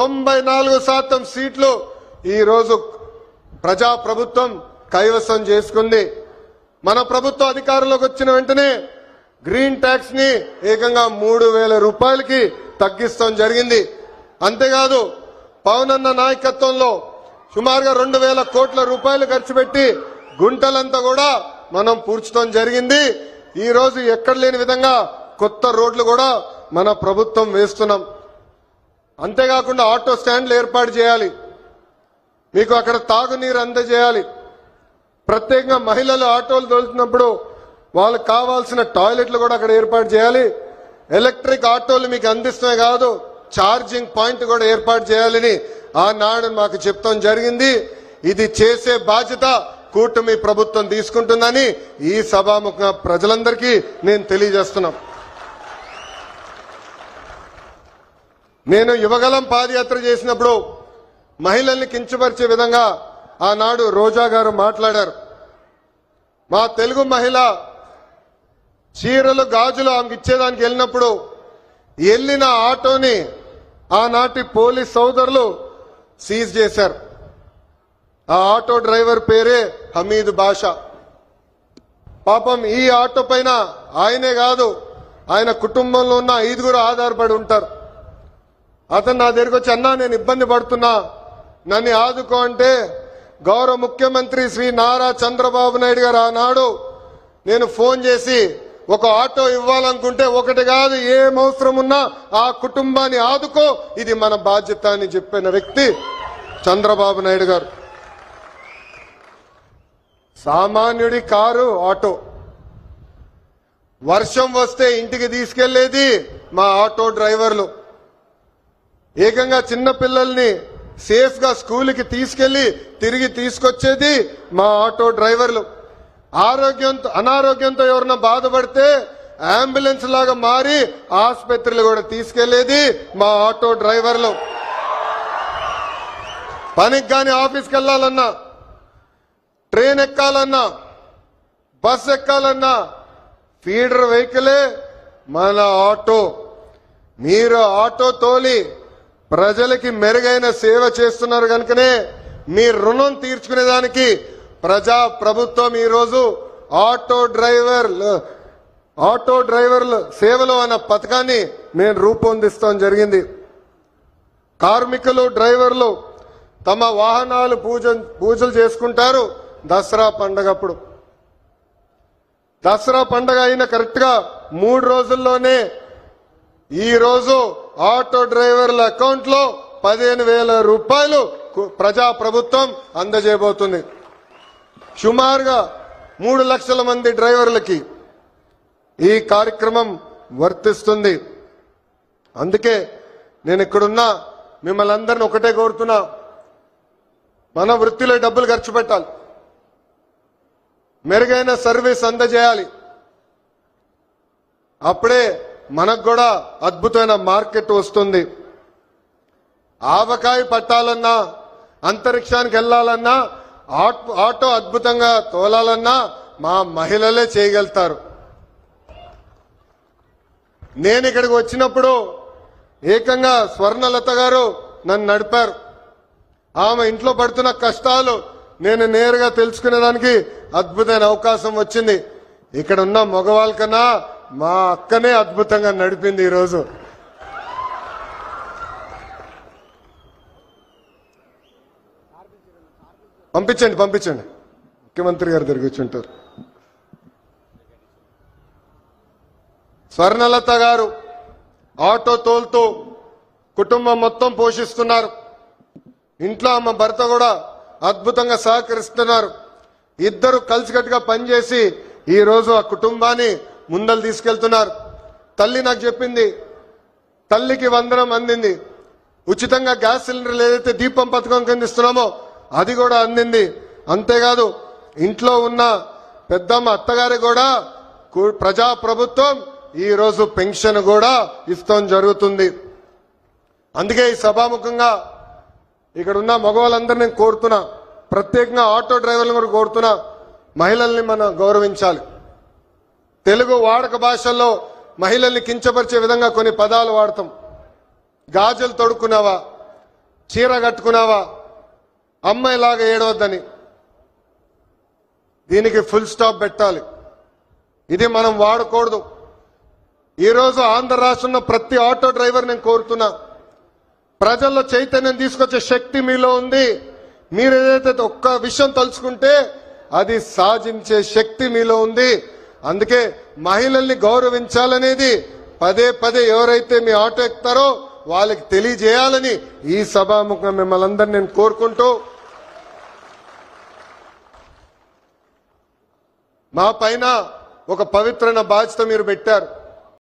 94% సీట్లు ఈ రోజు ప్రజా ప్రభుత్వం కైవసం చేసుకుంది. మన ప్రభుత్వం అధికారంలోకి వచ్చిన వెంటనే గ్రీన్ ట్యాక్స్ ని ఏకంగా 3000 రూపాయలకి తగ్గిస్తాం జరిగింది. అంతేకాదు పవన్ అన్న నాయకత్వంలో సుమారుగా 2000 కోట్ల రూపాయలు ఖర్చు పెట్టి గుంటలంతా కూడా మనం పూడ్చడం జరిగింది. ఈ రోజు ఎక్కడ లేని విధంగా కొత్త రోడ్లు కూడా మన ప్రభుత్వం వేస్తున్నాం. అంతేకాకుండా ఆటో స్టాండ్లు ఏర్పాటు చేయాలి, మీకు అక్కడ తాగునీరు అందజేయాలి. ప్రత్యేకంగా మహిళలు ఆటోలు తోలుతున్నప్పుడు వాళ్ళకి కావాల్సిన టాయిలెట్లు కూడా అక్కడ ఏర్పాటు చేయాలి. ఎలక్ట్రిక్ ఆటోలు మీకు అందిస్తమే కాదు, ఛార్జింగ్ పాయింట్ కూడా ఏర్పాటు చేయాలని ఆనాడు మాకు చెప్తాం జరిగింది. ఇది చేసే బాధ్యత కూటమి ప్రభుత్వం తీసుకుంటుందని ఈ సభాముఖంగా ప్రజలందరికీ నేను తెలియజేస్తున్నా. నేను యువగలం పాదయాత్ర చేసినప్పుడు మహిళల్ని కించపరిచే విధంగా ఆనాడు రోజా గారు మాట్లాడారు. మా తెలుగు మహిళ చీరలు గాజులు ఆమెకి ఇచ్చేదానికి వెళ్ళినప్పుడు వెళ్ళిన ఆటోని ఆనాటి పోలీస్ సోదరులు సీజ్ చేశారు. ఆ ఆటో డ్రైవర్ పేరే హమీద్ బాషా. పాపం ఈ ఆటో పైన ఆయనే కాదు, ఆయన కుటుంబంలో ఉన్న 5గురు ఆధారపడి ఉంటారు. అతను నా దగ్గరికి వచ్చి, అన్నా నేను ఇబ్బంది పడుతున్నా, నన్ను ఆదుకో అంటే గౌరవ ముఖ్యమంత్రి శ్రీ నారా చంద్రబాబు నాయుడు గారు ఆనాడు నేను ఫోన్ చేసి ఒక ఆటో ఇవ్వాలనుకుంటే ఒకటి కాదు ఏం అవసరం ఉన్నా ఆ కుటుంబాన్ని ఆదుకో, ఇది మన బాధ్యత అని చెప్పిన వ్యక్తి చంద్రబాబు నాయుడు గారు. సామాన్యుడి కారు ఆటో, వర్షం వస్తే ఇంటికి తీసుకెళ్లేది మా ఆటో డ్రైవర్లు, ఏకంగా చిన్న పిల్లల్ని సేఫ్ గా స్కూల్కి తీసుకెళ్లి తిరిగి తీసుకొచ్చేది మా ఆటో డ్రైవర్లు. అనారోగ్యంతో ఎవరన్నా బాధపడితే అంబులెన్స్ లాగా మారి ఆసుపత్రులు కూడా తీసుకెళ్లేది మా ఆటో డ్రైవర్లు. పనికి గాని ఆఫీస్కి వెళ్లాలన్నా, ట్రైన్ ఎక్కాలన్నా, బస్ ఎక్కాలన్నా ఫీడర్ వెహికలే మన ఆటో. మీరు ఆటో తోలి ప్రజలకి మెరుగైన సేవ చేస్తున్నారు కనుకనే మీ రుణం తీర్చుకునేదానికి ప్రజా ప్రభుత్వం ఈరోజు ఆటో డ్రైవర్ల సేవలు అన్న పథకాన్ని నేను రూపొందిస్తాం జరిగింది. కార్మికులు డ్రైవర్లు తమ వాహనాలు పూజలు చేసుకుంటారు దసరా పండగప్పుడు. దసరా పండగ అయిన కరెక్ట్ గా 3 రోజుల్లోనే ఈ రోజు ఆటో డ్రైవర్ల అకౌంట్ లో 15,000 రూపాయలు ప్రజా ప్రభుత్వం అందజేయబోతుంది. సుమారుగా 3 లక్షల మంది డ్రైవర్లకి ఈ కార్యక్రమం వర్తిస్తుంది. అందుకే నేను ఇక్కడున్నా మిమ్మల్ని అందరిని ఒకటే కోరుతున్నా, మన వృత్తిలో డబ్బులు ఖర్చు పెట్టాలి, మెరుగైన సర్వీస్ అందజేయాలి. అప్పుడే మనకు కూడా అద్భుతమైన మార్కెట్ వస్తుంది. ఆవకాయ పట్టాలన్నా, అంతరిక్షానికి వెళ్లాలన్నా, ఆటో అద్భుతంగా తోలాలన్నా మా మహిళలే చేయగలుగుతారు. నేను ఇక్కడికి వచ్చినప్పుడు ఏకంగా స్వర్ణలత గారు నన్ను నడిపారు. ఆమె ఇంట్లో పడుతున్న కష్టాలు నేను నేరుగా తెలుసుకునేదానికి అద్భుతమైన అవకాశం వచ్చింది. ఇక్కడ ఉన్న మగవాళ్ళ కన్నా మా అక్కనే అద్భుతంగా నడిపింది. ఈరోజు పంపించండి ముఖ్యమంత్రి గారు దగ్గరికి వచ్చి ఉంటారు. స్వర్ణలత గారు ఆటో తోలుతూ కుటుంబం మొత్తం పోషిస్తున్నారు. ఇంట్లో ఆమె భర్త కూడా అద్భుతంగా సహకరిస్తున్నారు. ఇద్దరు కలిసికట్టుగా పనిచేసి ఈ రోజు ఆ కుటుంబాన్ని ముందలు తీసుకెళ్తున్నారు. తల్లి నాకు చెప్పింది, తల్లికి వందనం అందింది, ఉచితంగా గ్యాస్ సిలిండర్లు ఏదైతే దీపం పథకం కింద ఇస్తున్నామో అది కూడా అందింది. అంతేకాదు ఇంట్లో ఉన్న పెద్దమ్మ అత్తగారి కూడా ప్రజా ప్రభుత్వం ఈ రోజు పెన్షన్ కూడా ఇస్తాం జరుగుతుంది. అందుకే ఈ సభాముఖంగా ఇక్కడ ఉన్న మగవాళ్ళందరినీ కోరుతున్నా, ప్రత్యేకంగా ఆటో డ్రైవర్లను కూడా కోరుతున్నా, మహిళల్ని మనం గౌరవించాలి. తెలుగు వాడక భాషల్లో మహిళల్ని కించపరిచే విధంగా కొన్ని పదాలు వాడతాం. గాజులు తొడుక్కున్నావా, చీర కట్టుకున్నావా అమ్మాయిలాగా ఏడవద్దని. దీనికి ఫుల్ స్టాప్ పెట్టాలి. ఇది మనం వాడకూడదు. ఈరోజు ఆంధ్ర రాష్ట్రంలో ప్రతి ఆటో డ్రైవర్ నేను కోరుతున్నా, ప్రజల్లో చైతన్యం తీసుకొచ్చే శక్తి మీలో ఉంది. మీరు ఏదైతే ఒక్క విషయం తలుచుకుంటే అది సాధించే శక్తి మీలో ఉంది. అందుకే మహిళల్ని గౌరవించాలనేది పదే పదే ఎవరైతే మీ ఆటో ఎక్కుతారో వాళ్ళకి తెలియజేయాలని ఈ సభాముఖంగా మిమ్మల్ని అందరినీ నేను కోరుకుంటూ, మా పైన ఒక పవిత్రమైన బాధ్యత మీరు పెట్టారు.